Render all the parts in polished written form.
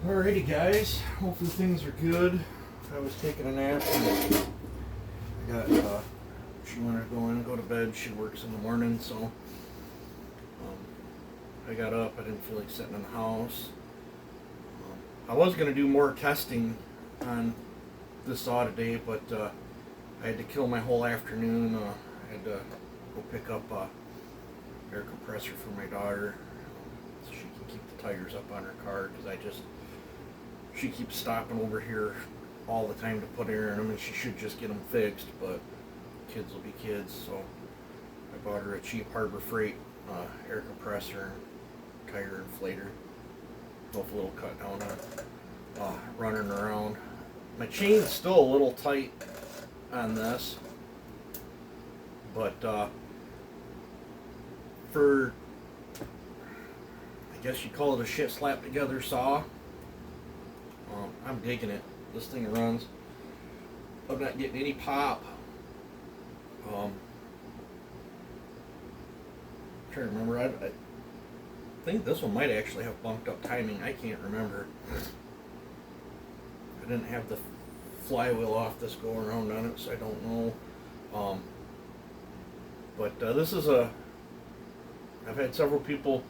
Alrighty guys, hopefully things are good. I was taking a nap and I got, she wanted to go in and go to bed. She works in the morning, so I got up. I didn't feel like sitting in the house. I was going to do more testing on this saw today, but I had to kill my whole afternoon. I had to go pick up air compressor for my daughter so she can keep the tires up on her car, because she keeps stopping over here all the time to put air in them, and she should just get them fixed, but kids will be kids, so I bought her a cheap Harbor Freight air compressor and tire inflator. Hopefully it'll cut down on running around. My chain's still a little tight on this, but for, I guess you call it a shit slap together saw, I'm digging it. This thing runs. I'm not getting any pop. I'm trying to remember. I think this one might actually have bumped up timing. I can't remember. I didn't have the flywheel off this go around on it, so I don't know. But this is I've had several people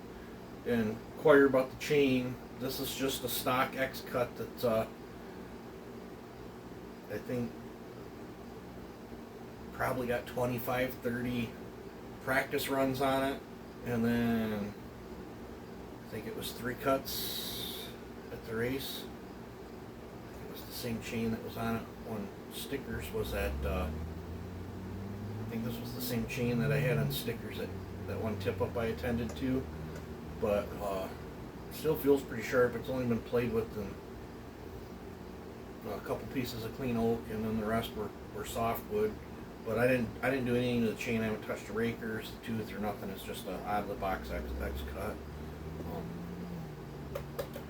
inquire about the chain. This is just a stock X cut that's I think probably got 25, 30 practice runs on it, and then I think it was 3 cuts at the race. It was the same chain that was on it when Stickers was at, I think this was the same chain that I had on Stickers at that one tip-up I attended to, but still feels pretty sharp. It's only been played with in a couple pieces of clean oak, and then the rest were softwood. But I didn't do anything to the chain. I haven't touched the rakers, the tooth, or nothing. It's just an out of the box X cut.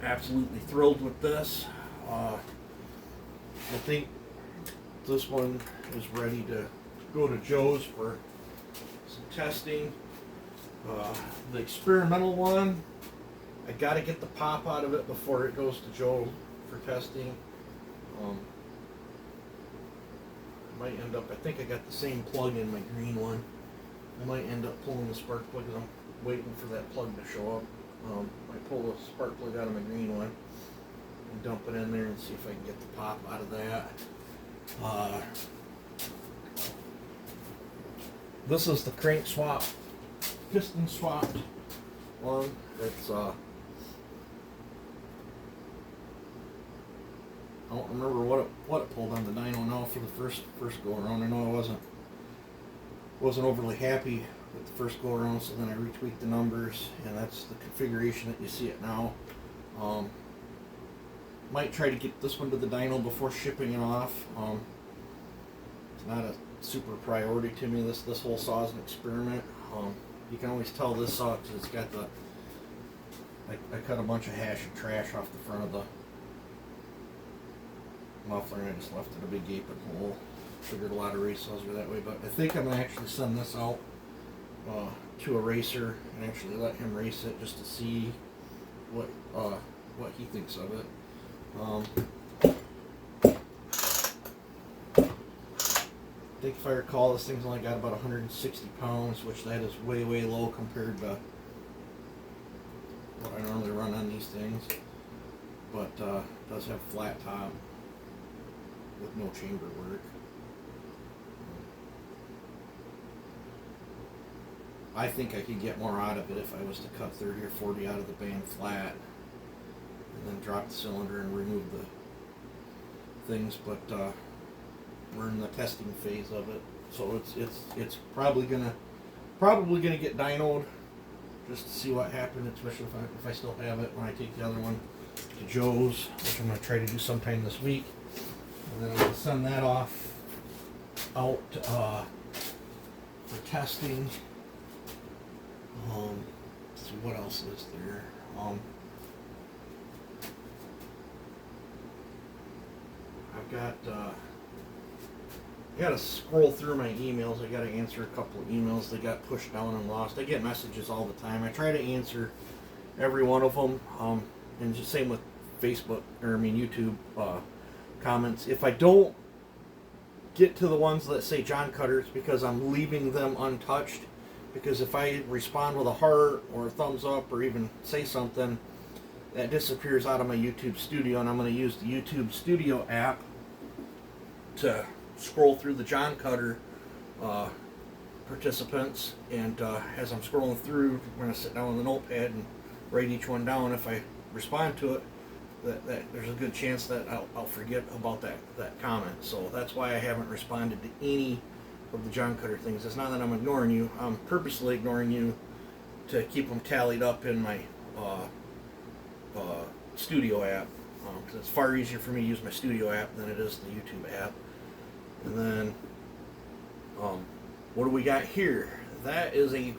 Absolutely thrilled with this. I think this one is ready to go to Joe's for some testing. The experimental one, I got to get the pop out of it before it goes to Joe for testing. I might end up, I think I got the same plug in my green one. I might end up pulling the spark plug, because I'm waiting for that plug to show up. I pull the spark plug out of my green one and dump it in there and see if I can get the pop out of that. This is the crank swap, piston swapped one. It's I don't remember what it pulled on the dyno now for the first go around. I know I wasn't overly happy with the first go around, so then I retweaked the numbers, and that's the configuration that you see it now. Might try to get this one to the dyno before shipping it off. It's not a super priority to me. This whole saw is an experiment. You can always tell this saw because it's got the I cut a bunch of hash and trash off the front of the muffler, and I just left it a big gaping hole. Figured a lot of race saws were that way, but I think I'm going to actually send this out to a racer and actually let him race it just to see what he thinks of it. I think if I recall, this thing's only got about 160 pounds, which that is way low compared to what I normally run on these things, but it does have flat top with no chamber work. I think I could get more out of it if I was to cut 30 or 40 out of the band flat and then drop the cylinder and remove the things, but we're in the testing phase of it, so it's probably gonna get dynoed just to see what happens, especially if I still have it when I take the other one to Joe's, which I'm gonna try to do sometime this week. And then I'll send that off out for testing. Let's see what else is there. I've got I gotta scroll through my emails. I gotta answer a couple of emails that got pushed down and lost. I get messages all the time. I try to answer every one of them. And just same with YouTube comments. If I don't get to the ones that say John Cutters, because I'm leaving them untouched. Because if I respond with a heart or a thumbs up or even say something, that disappears out of my YouTube Studio, and I'm going to use the YouTube Studio app to scroll through the John Cutter participants. And as I'm scrolling through, I'm going to sit down on the notepad and write each one down. If I respond to it, that there's a good chance that I'll forget about that comment. So that's why I haven't responded to any of the John Cutter things. It's not that I'm ignoring you. I'm purposely ignoring you to keep them tallied up in my Studio app. Because it's far easier for me to use my Studio app than it is the YouTube app. And then, what do we got here? That is a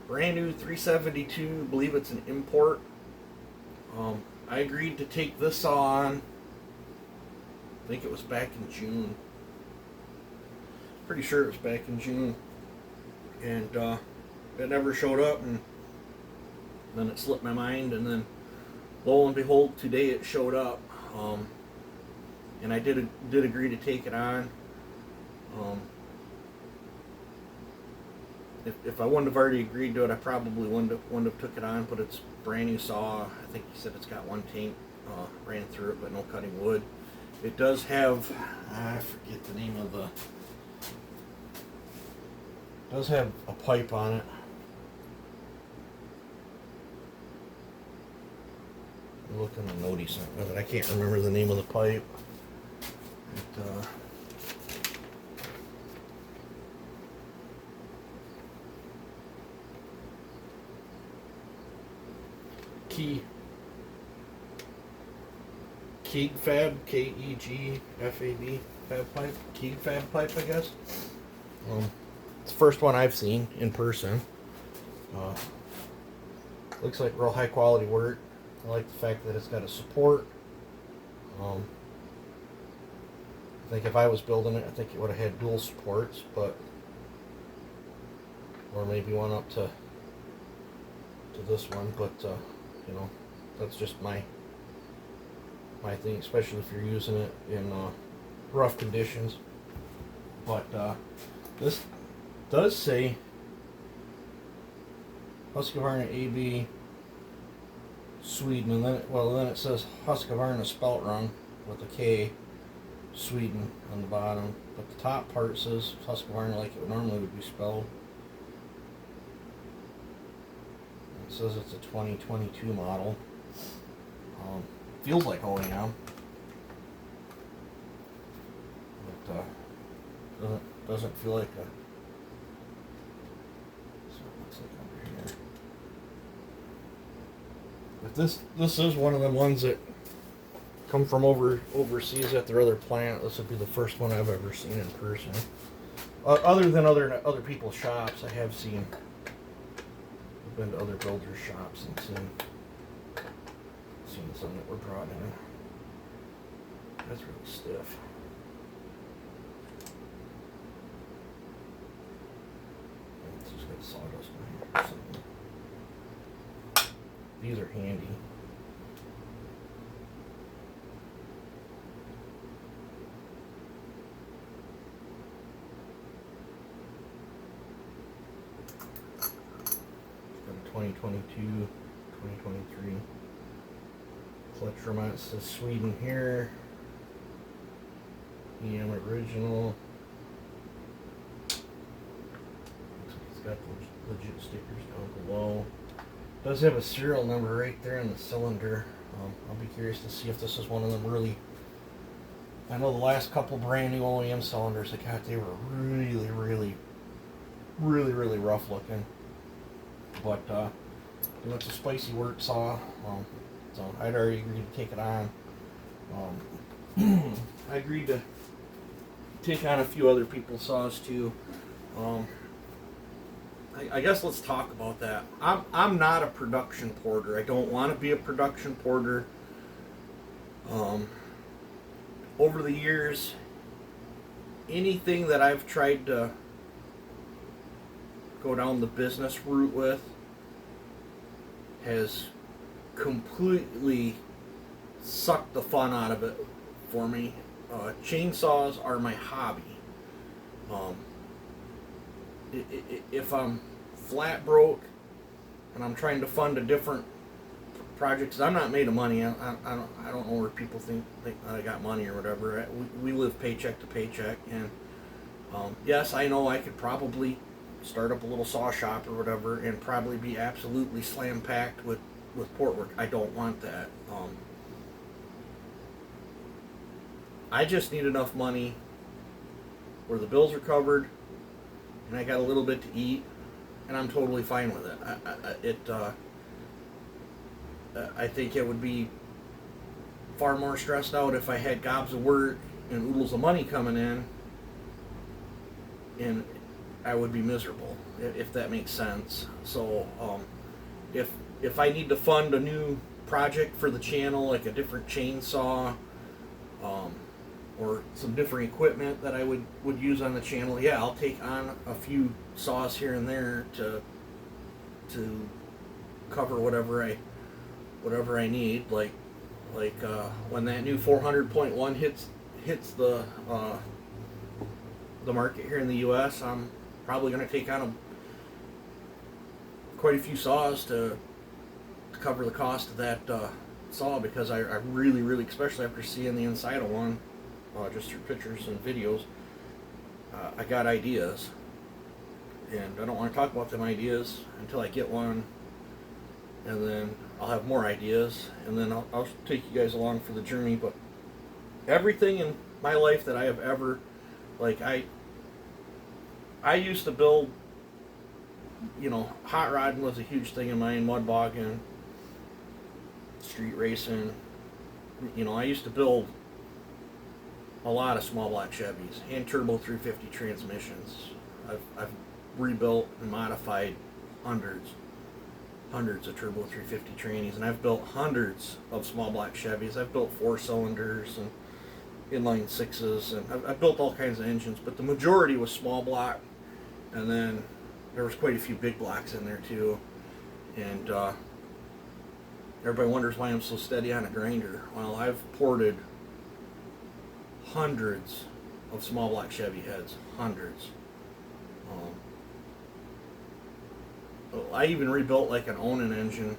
brand new 372. I believe it's an import. I agreed to take this on, I think it was back in June. Pretty sure it was back in June. And it never showed up, and then it slipped my mind, and then lo and behold, today it showed up. And I did agree to take it on. If I wouldn't have already agreed to it, I probably wouldn't have took it on, but it's brand new saw. I think he said it's got one tank ran through it, but no cutting wood. It does have, I forget the name of it does have a pipe on it. Look in the note he sent me, but I can't remember the name of the pipe. Keegfab, K-E-G-F-A-B, fab pipe, Keegfab pipe, I guess. It's the first one I've seen in person. Looks like real high quality work. I like the fact that it's got a support. I think if I was building it, I think it would have had dual supports, but or maybe one up to this one, but you know, that's just my thing, especially if you're using it in rough conditions. But this does say Husqvarna AB Sweden, and then it says Husqvarna spelt wrong with a K, Sweden on the bottom, but the top part says Husqvarna like it normally would be spelled. It says it's a 2022 model. Feels like OEM, but doesn't feel like a. So it looks like over here. But this is one of them ones that come from overseas at their other plant. This would be the first one I've ever seen in person. Other than other people's shops, I have seen. I've been to other builders' shops and seen some that were brought in. That's really stiff. It's just got sawdust in here or something. These are handy. Got a 2022, 2023. Clutch remote says Sweden here. EM original. It's got the legit stickers down below. Does have a serial number right there in the cylinder. I'll be curious to see if this is one of them really. I know the last couple brand new OEM cylinders I got, they were really rough looking. But it's a spicy work saw. So I'd already agreed to take it on. I agreed to take on a few other people's saws too. I guess let's talk about that. I'm not a production porter. I don't want to be a production porter. Over the years, anything that I've tried to go down the business route with has completely sucked the fun out of it for me. Chainsaws are my hobby. Um, if I'm flat broke and I'm trying to fund a different project, because I'm not made of money. I don't know where people think I got money or whatever. We live paycheck to paycheck, and yes, I know I could probably start up a little saw shop or whatever and probably be absolutely slam packed with port work. I don't want that. I just need enough money where the bills are covered and I got a little bit to eat, and I'm totally fine with it. I think it would be far more stressed out if I had gobs of work and oodles of money coming in, and I would be miserable, if that makes sense. So if I need to fund a new project for the channel, like a different chainsaw, or some different equipment that I would use on the channel, yeah, I'll take on a few saws here and there to cover whatever I need. Like when that new 400.1 hits the market here in the U.S., I'm probably going to take on quite a few saws to cover the cost of that saw, because I really, especially after seeing the inside of one, just through pictures and videos, I got ideas, and I don't want to talk about them ideas until I get one, and then I'll have more ideas, and then I'll take you guys along for the journey. But everything in my life that I have ever, like, I used to build, hot rodding was a huge thing in mine, mud bogging, street racing. I used to build a lot of small block Chevys and turbo 350 transmissions. I've rebuilt and modified hundreds of turbo 350 trannies, and I've built hundreds of small block Chevys. I've built 4-cylinders and inline 6s, and I've built all kinds of engines, but the majority was small block, and then there was quite a few big blocks in there too. And everybody wonders why I'm so steady on a grinder. Well, I've ported hundreds of small block Chevy heads, hundreds. I even rebuilt like an Onan engine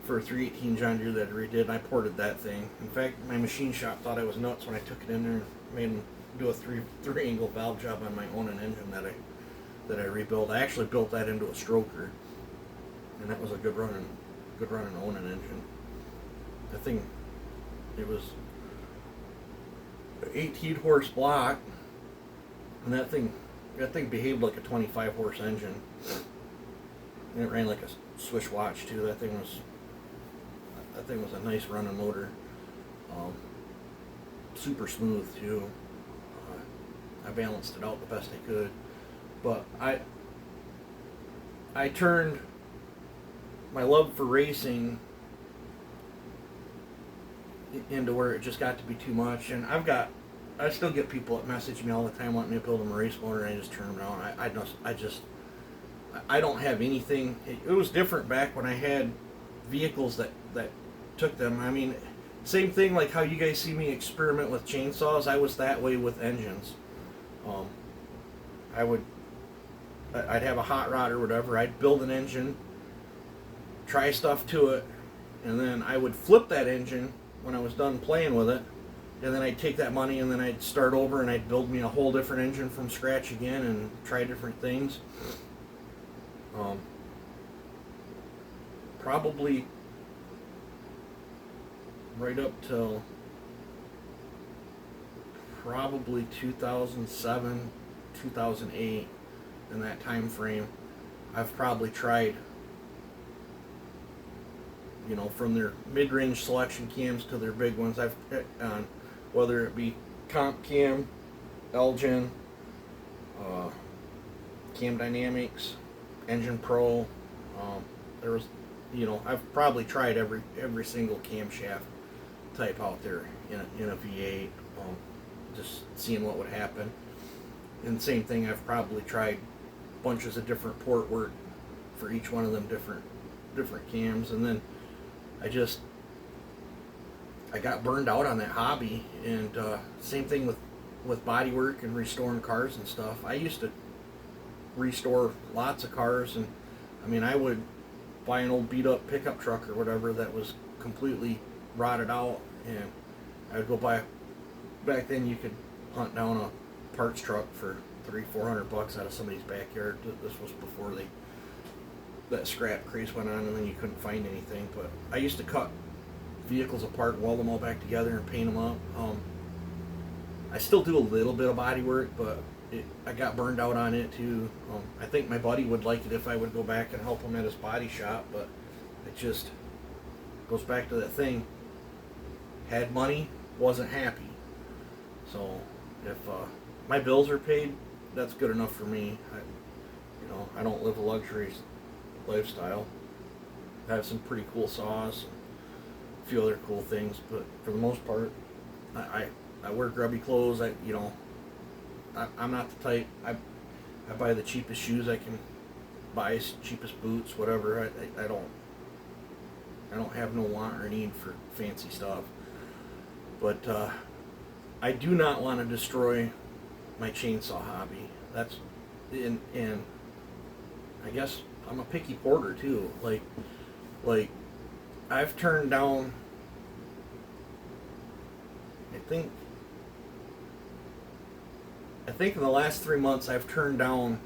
for a 318 John Deere that I redid, and I ported that thing. In fact, my machine shop thought I was nuts when I took it in there and made them do a three angle valve job on my Onan engine that I rebuilt. I actually built that into a stroker, and that was a good running Onan engine. I think it was 18 horse block, and that thing behaved like a 25 horse engine, and it ran like a Swiss watch too. That thing was a nice running motor, super smooth too. I balanced it out the best I could, but I turned my love for racing into where it just got to be too much. And I still get people that message me all the time wanting me to build them a race motor, and I just turn them down. I don't have anything. It was different back when I had vehicles that took them. I mean, same thing like how you guys see me experiment with chainsaws. I was that way with engines. I'd have a hot rod or whatever. I'd build an engine, try stuff to it, and then I would flip that engine when I was done playing with it, and then I'd take that money and then I'd start over and I'd build me a whole different engine from scratch again and try different things. Probably right up till probably 2007, 2008, in that time frame, I've probably tried, from their mid-range selection cams to their big ones. I've whether it be Comp Cam, Elgin, Cam Dynamics, Engine Pro. There was, I've probably tried every single camshaft type out there in a V8, just seeing what would happen. And same thing, I've probably tried bunches of different port work for each one of them different cams, and then I I got burned out on that hobby, and same thing with body work and restoring cars and stuff. I used to restore lots of cars, and I mean, I would buy an old beat up pickup truck or whatever that was completely rotted out, and I would go buy. Back then, you could hunt down a parts truck for $300-400 out of somebody's backyard. This was before that scrap craze went on, and then you couldn't find anything. But I used to cut vehicles apart, weld them all back together, and paint them up. I still do a little bit of body work, but I got burned out on it too. I think my buddy would like it if I would go back and help him at his body shop, but it just goes back to that thing. Had money, wasn't happy. So if my bills are paid, that's good enough for me. I don't live a luxury lifestyle. I have some pretty cool saws, and a few other cool things, but for the most part, I wear grubby clothes. I'm not the type. I buy the cheapest shoes I can buy, cheapest boots, whatever. I don't have no want or need for fancy stuff. But I do not want to destroy my chainsaw hobby. That's and I guess I'm a picky porter too. Like I've turned down, I think in the last 3 months I've turned down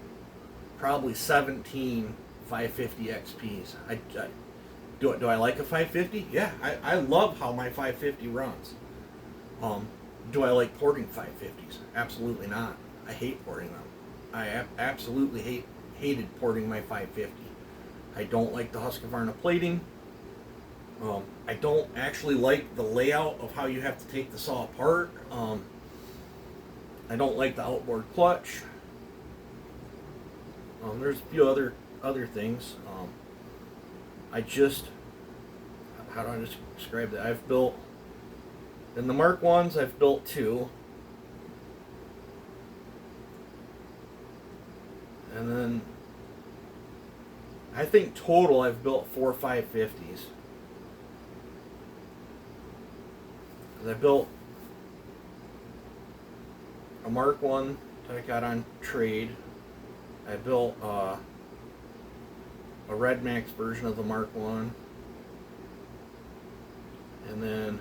probably 17 550 XPs. Do I like a 550? Yeah, I love how my 550 runs. Do I like porting 550s? Absolutely not. I hate porting them. I absolutely hated porting my 550. I don't like the Husqvarna plating. I don't actually like the layout of how you have to take the saw apart. I don't like the outboard clutch. There's a few other things. How do I describe that? I've built, in the Mark 1s, I've built 2. And then, I think total I've built 4 550s. I built a Mark 1 that I got on trade. I built a Red Max version of the Mark 1. And then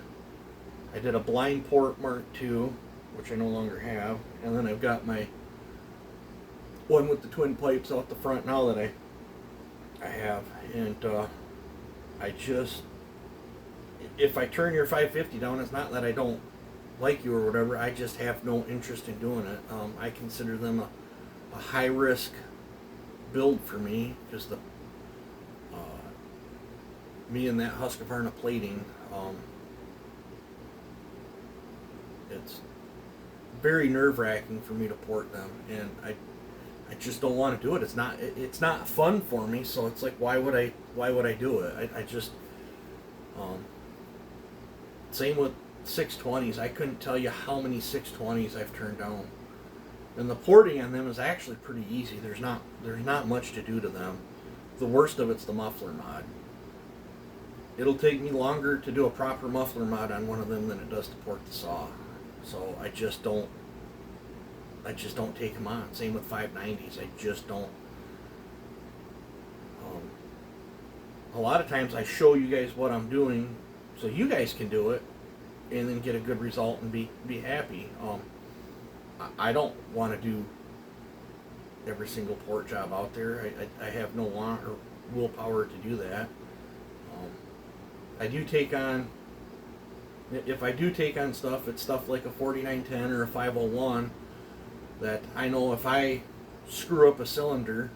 I did a blind port Mark II, which I no longer have. And then I've got my one with the twin pipes out the front now that I have. And if I turn your 550 down, it's not that I don't like you or whatever. I just have no interest in doing it. I consider them a high risk build for me, because me and that Husqvarna plating, it's very nerve-wracking for me to port them, and I just don't want to do it. It's not fun for me, so it's like, why would I do it? I just same with 620s. I couldn't tell you how many 620s I've turned down. And the porting on them is actually pretty easy. There's not much to do to them. The worst of it's the muffler mod. It'll take me longer to do a proper muffler mod on one of them than it does to port the saw. So I just don't take them on. Same with 590s. I just don't. A lot of times I show you guys what I'm doing so you guys can do it and then get a good result and be happy. I don't want to do every single port job out there. I have no want or willpower to do that. I do take on, if I do take on stuff, it's stuff like a 4910 or a 501 that I know if I screw up a cylinder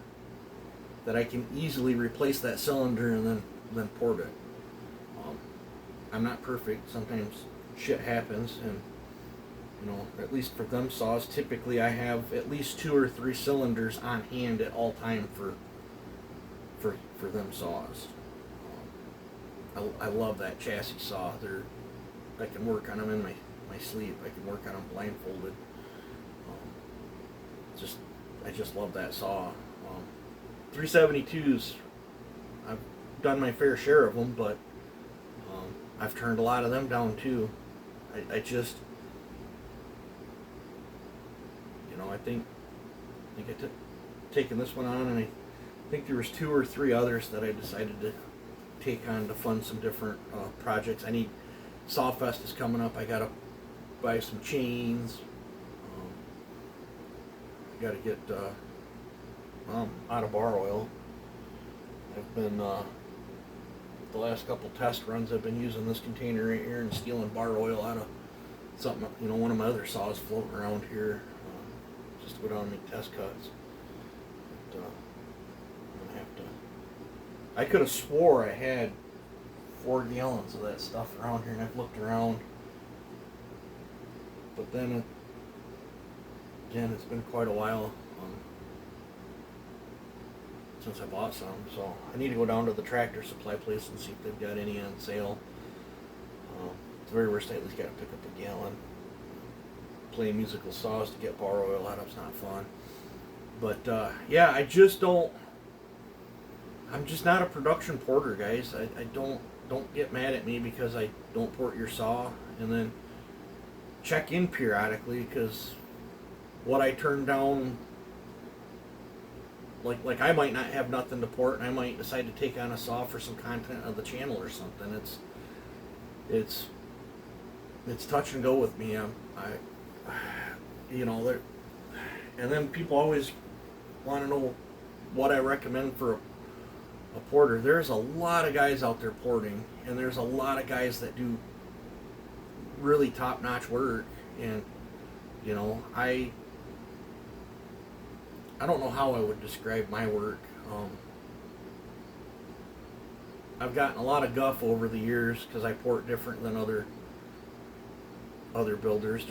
that I can easily replace that cylinder and then port it. I'm not perfect. Sometimes shit happens, and at least for them saws, typically I have at least 2 or 3 cylinders on hand at all time for them saws. I love that chassis saw. I can work on them in my sleep. I can work on them blindfolded. I just love that saw. 372s, I've done my fair share of them, but I've turned a lot of them down too. I just, I think I took taking this one on, and I think there was 2 or 3 others that I decided to take on to fund some different projects. Sawfest is coming up. I gotta buy some chains. I gotta get out of bar oil. I've been the last couple test runs. I've been using this container right here and stealing bar oil out of something. One of my other saws floating around here, just to go down and make test cuts. But, I'm gonna have to. I could have swore I had 4 gallons of that stuff around here, and I've looked around. But then, again, it's been quite a while since I bought some, so I need to go down to the Tractor Supply place and see if they've got any on sale. At the very worst, I at least got to pick up a gallon. Playing musical saws to get bar oil out of it's not fun. But yeah, I just don't. I'm just not a production porter, guys. I don't get mad at me because I don't port your saw, and then check in periodically, because what I turn down, like I might not have nothing to port, and I might decide to take on a saw for some content of the channel or something. It's touch and go with me. And then people always want to know what I recommend for a porter. There's a lot of guys out there porting, and there's a lot of guys that do really top-notch work, and I don't know how I would describe my work. I've gotten a lot of guff over the years because I port different than other builders.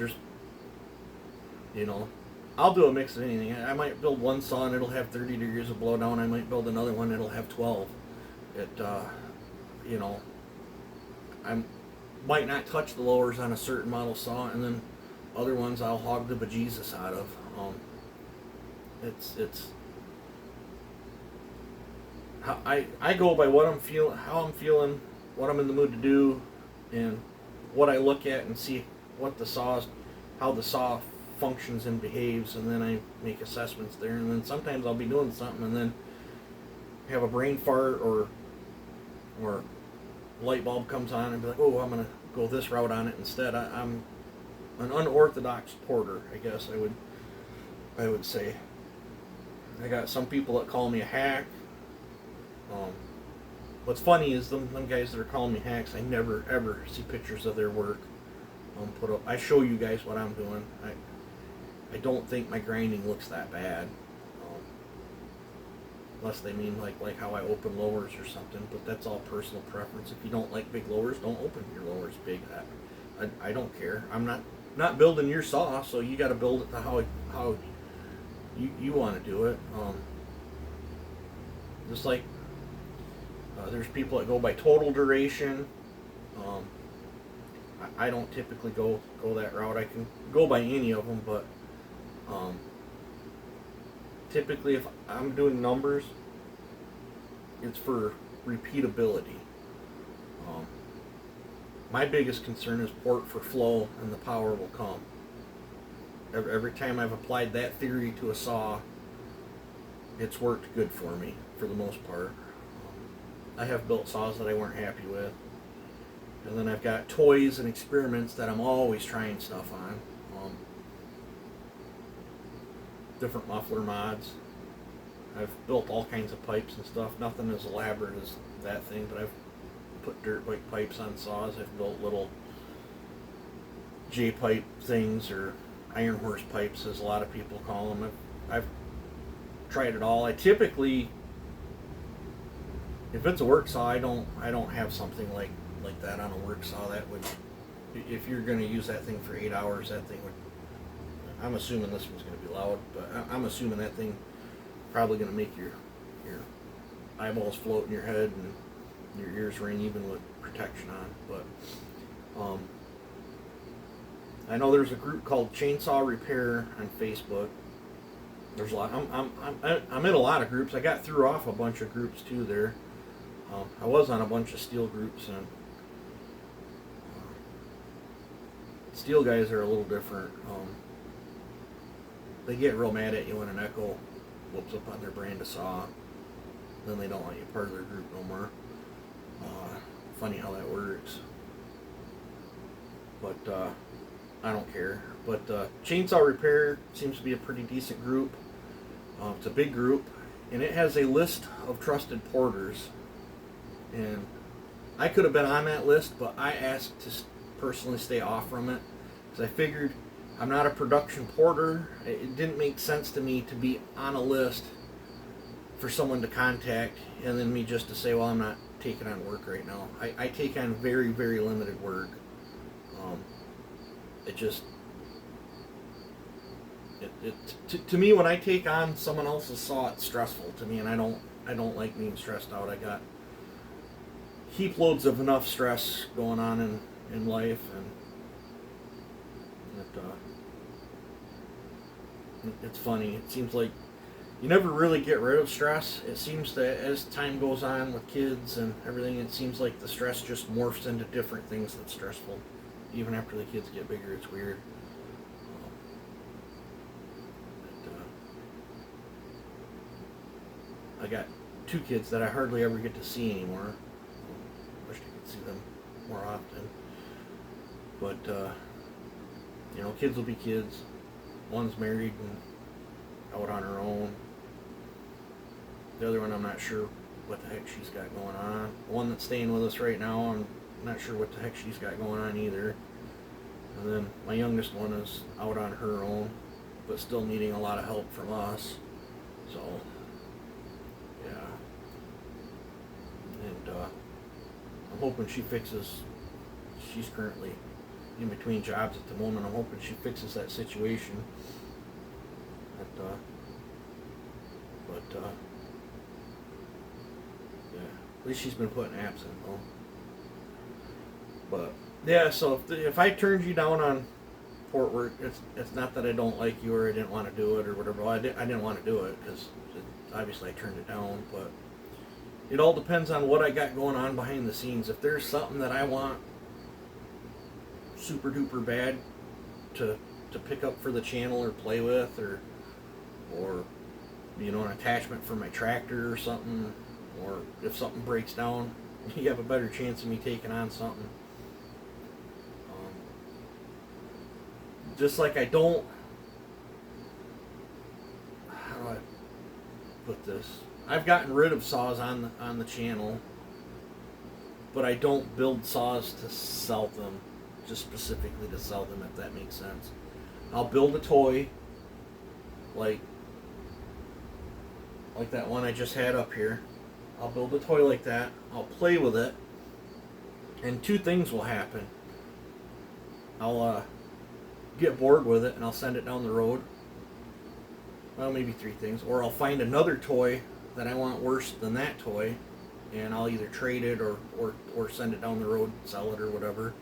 I'll do a mix of anything. I might build one saw and it'll have 30 degrees of blowdown. I might build another one, it'll have 12. I might not touch the lowers on a certain model saw, and then other ones I'll hog the bejesus out of. I go by what I'm feeling, how I'm feeling, what I'm in the mood to do, and what I look at and see how the saw functions and behaves, and then I make assessments there. And then sometimes I'll be doing something and then have a brain fart or light bulb comes on and be like, oh, I'm gonna go this route on it instead. I'm an unorthodox porter, I guess I would say. I got some people that call me a hack. What's funny is them guys that are calling me hacks, I never ever see pictures of their work put up. I show you guys what I'm doing. I don't think my grinding looks that bad, unless they mean like how I open lowers or something. But that's all personal preference. If you don't like big lowers, don't open your lowers big. I don't care. I'm not building your saw, so you got to build it to how you want to do it. Just like there's people that go by total duration. I don't typically go that route. I can go by any of them, but typically if I'm doing numbers, it's for repeatability. My biggest concern is port for flow, and the power will come. Every time I've applied that theory to a saw, it's worked good for me for the most part. I have built saws that I weren't happy with, and then I've got toys and experiments that I'm always trying stuff on. Different muffler mods. I've built all kinds of pipes and stuff. Nothing as elaborate as that thing, but I've put dirt bike pipes on saws. I've built little J-pipe things, or iron horse pipes as a lot of people call them. I've tried it all. I typically, if it's a work saw, I don't have something like that on a work saw. That would, if you're going to use that thing for 8 hours, that thing would, I'm assuming this one's going to be loud, but I'm assuming that thing probably going to make your eyeballs float in your head and your ears ring even with protection on. But I know there's a group called Chainsaw Repair on Facebook. There's a lot. I'm in a lot of groups. I got threw off a bunch of groups too there. I was on a bunch of steel groups, and Steel guys are a little different. They get real mad at you when an echo whoops up on their brand of saw. Then they don't want you part of their group no more. Funny how that works. But I don't care. But Chainsaw Repair seems to be a pretty decent group. It's a big group, and it has a list of trusted porters. And I could have been on that list, but I asked to personally stay off from it because I figured I'm not a production porter. It didn't make sense to me to be on a list for someone to contact and then me just to say, well, I'm not taking on work right now. I take on very, very limited work. To me, when I take on someone else's saw, it's stressful to me, and I don't like being stressed out. I got heap loads of enough stress going on in life, and it's funny. It seems like you never really get rid of stress. It seems that as time goes on with kids and everything, it seems like the stress just morphs into different things that's stressful. Even after the kids get bigger, it's weird. I got 2 kids that I hardly ever get to see anymore. Wish I could see them more often. But, kids will be kids. One's married and out on her own. The other one, I'm not sure what the heck she's got going on. The one that's staying with us right now, I'm not sure what the heck she's got going on either. And then my youngest one is out on her own, but still needing a lot of help from us. So, yeah. And I'm hoping she fixes, she's currently in between jobs at the moment. I'm hoping she fixes that situation. But yeah, at least she's been putting apps in though. But yeah, so if I turned you down on port work, it's not that I don't like you or I didn't want to do it or whatever. Well, I didn't want to do it because obviously I turned it down. But it all depends on what I got going on behind the scenes. If there's something that I want super duper bad to pick up for the channel or play with, or an attachment for my tractor or something, or if something breaks down, you have a better chance of me taking on something. Just like I don't, how do I put this? I've gotten rid of saws on the channel, but I don't build saws to sell them, just specifically to sell them, if that makes sense. I'll build a toy, like that one I just had up here. I'll build a toy like that, I'll play with it, and 2 things will happen. I'll get bored with it and I'll send it down the road. Well, maybe 3 things. Or I'll find another toy that I want worse than that toy, and I'll either trade it or send it down the road, sell it or whatever.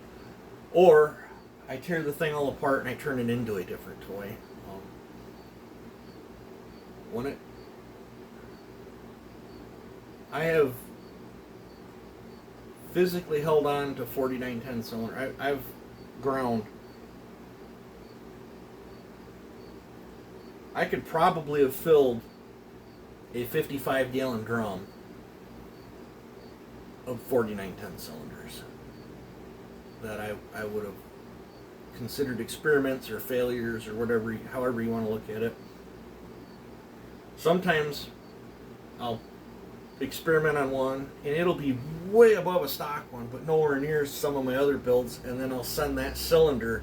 Or I tear the thing all apart and I turn it into a different toy. I have physically held on to 4910 cylinder. I've ground. I could probably have filled a 55-gallon drum of 4910 cylinders that I would have considered experiments or failures or whatever, however you want to look at it. Sometimes I'll experiment on one and it'll be way above a stock one, but nowhere near some of my other builds, and then I'll send that cylinder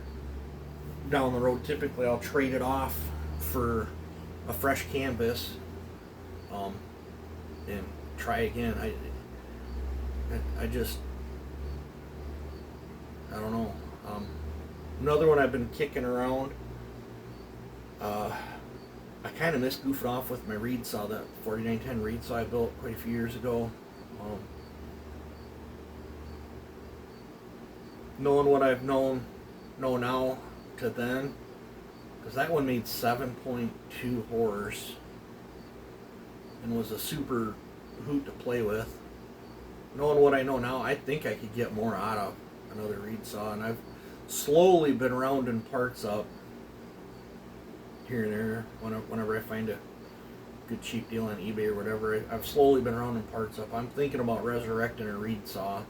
down the road. Typically I'll trade it off for a fresh canvas and try again. I don't know. Another one I've been kicking around, I kind of missed goofing off with my reed saw, that 4910 reed saw I built quite a few years ago. Knowing what I've know now to then, because that one made 7.2 horse and was a super hoot to play with. Knowing what I know now, I think I could get more out of another reed saw, and I've slowly been rounding parts up here and there whenever I find a good cheap deal on eBay or whatever. I've slowly been rounding parts up. I'm thinking about resurrecting a reed saw,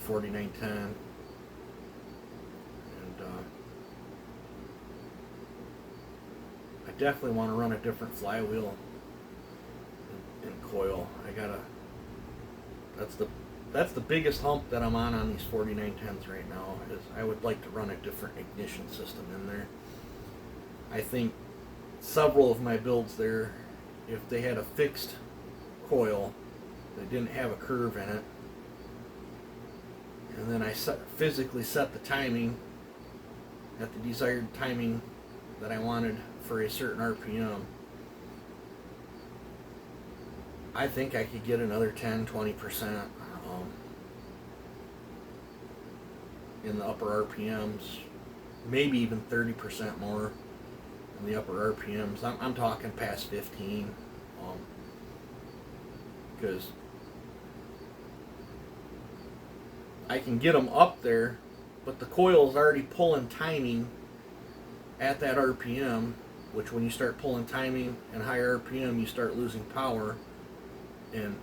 4910, and I definitely want to run a different flywheel and coil. That's the biggest hump that I'm on these 4910s right now, is I would like to run a different ignition system in there. I think several of my builds there, if they had a fixed coil, they didn't have a curve in it, and then I physically set the timing at the desired timing that I wanted for a certain RPM, I think I could get another 10-20% in the upper RPMs, maybe even 30% more in the upper RPMs. I'm talking past 15, because I can get them up there, but the coil is already pulling timing at that RPM, which when you start pulling timing and higher RPM, you start losing power. And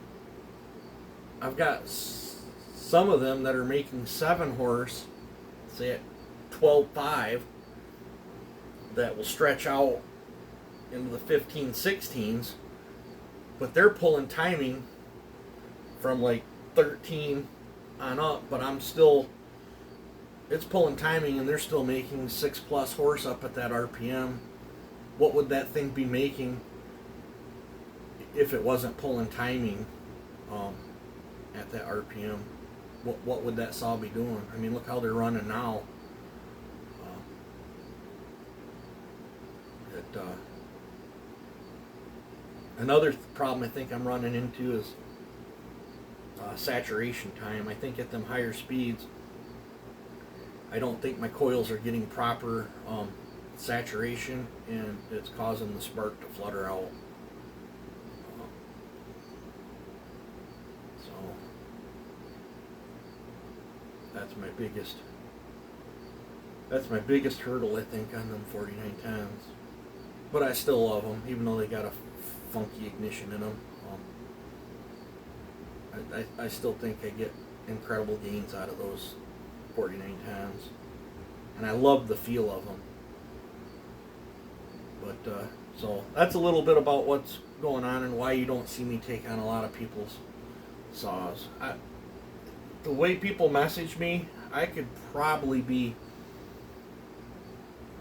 I've got some of them that are making 7 horse, say at 12.5, that will stretch out into the 15-16s, but they're pulling timing from like 13 on up, but it's pulling timing and they're still making 6+ horse up at that RPM. What would that thing be making if it wasn't pulling timing at that RPM? What would that saw be doing? I mean, look how they're running now. Another problem I think I'm running into is saturation time. I think at them higher speeds, I don't think my coils are getting proper saturation, and it's causing the spark to flutter out. So that's my biggest hurdle, I think, on them 4910s. But I still love them, even though they got a funky ignition in them. I still think I get incredible gains out of those 4910s, and I love the feel of them. But so that's a little bit about what's going on and why you don't see me take on a lot of people's saws. The way people message me, I could probably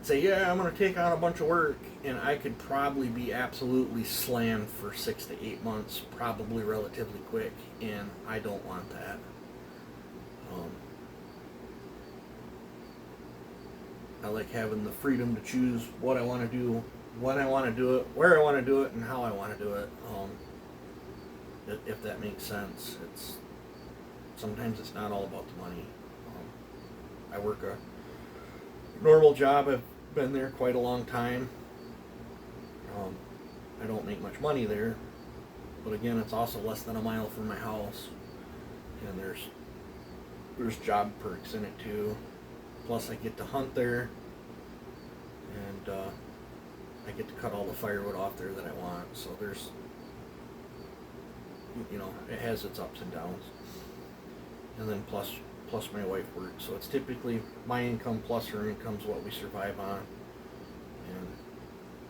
say, yeah, I'm going to take on a bunch of work, and I could probably be absolutely slammed for 6 to 8 months, probably relatively quick, and I don't want that. I like having the freedom to choose what I want to do, when I want to do it, where I want to do it, and how I want to do it. If that makes sense. Sometimes it's not all about the money. I work a normal job. I've been there quite a long time. I don't make much money there, but again, it's also less than a mile from my house, and there's job perks in it too. Plus, I get to hunt there, and I get to cut all the firewood off there that I want. So there's, it has its ups and downs. And then plus my wife works, so it's typically my income plus her income is what we survive on. And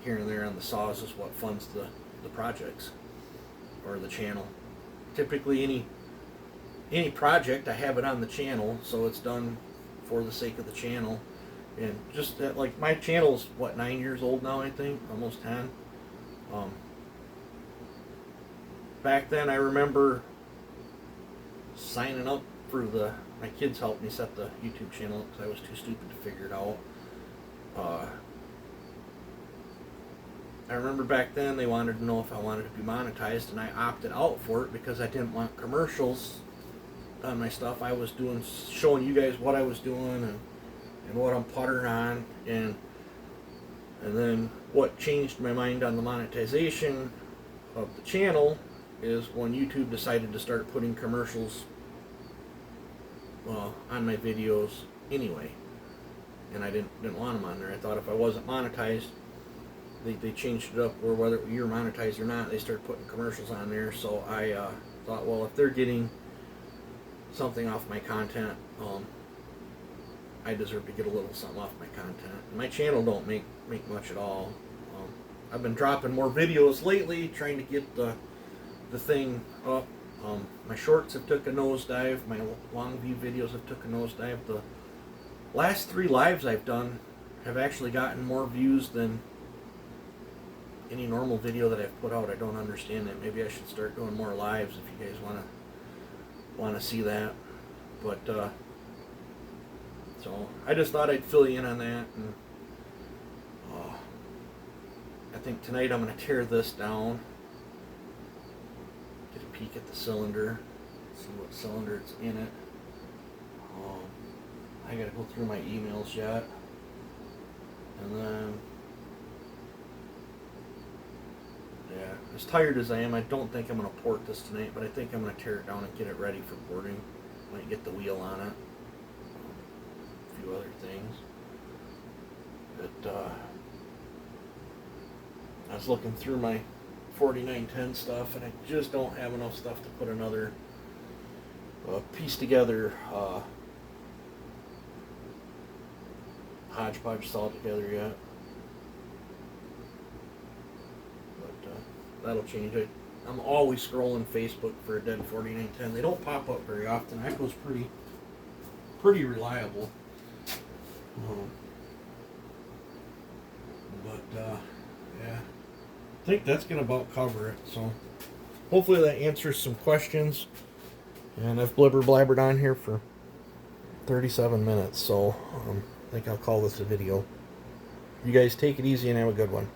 here and there on the saws is what funds the projects or the channel. Typically any project, I have it on the channel, so it's done for the sake of the channel. And just that, like, my channel's 9 years old now, I think, almost 10. Back then, I remember signing up for my kids helped me set the YouTube channel up because I was too stupid to figure it out. I remember back then they wanted to know if I wanted to be monetized, and I opted out for it because I didn't want commercials on my stuff. I was showing you guys what I was doing and what I'm puttering on, and then what changed my mind on the monetization of the channel is when YouTube decided to start putting commercials on my videos anyway, and I didn't want them on there. I thought if I wasn't monetized, they changed it up where whether you're monetized or not, they started putting commercials on there. So I thought, well, if they're getting something off my content, I deserve to get a little something off my content. My channel don't make much at all. I've been dropping more videos lately, trying to get the thing up. My shorts have took a nosedive. My long view videos have took a nosedive. The last 3 lives I've done have actually gotten more views than any normal video that I've put out. I don't understand that. Maybe I should start doing more lives if you guys want to see that. But so I just thought I'd fill you in on that. And I think tonight I'm going to tear this down. Get a peek at the cylinder. See what cylinder it's in it. I got to go through my emails yet. And then, yeah, as tired as I am, I don't think I'm going to port this tonight, but I think I'm going to tear it down and get it ready for porting. Might get the wheel on it. A few other things. But I was looking through my 4910 stuff, and I just don't have enough stuff to put another piece together hodgepodge saw together yet. But that'll change it. I'm always scrolling Facebook for a dead 4910. They don't pop up very often. Echo's pretty reliable. But yeah, I think that's gonna about cover it. So hopefully that answers some questions. And I've blabbered on here for 37 minutes, so I think I'll call this a video. You guys take it easy and have a good one.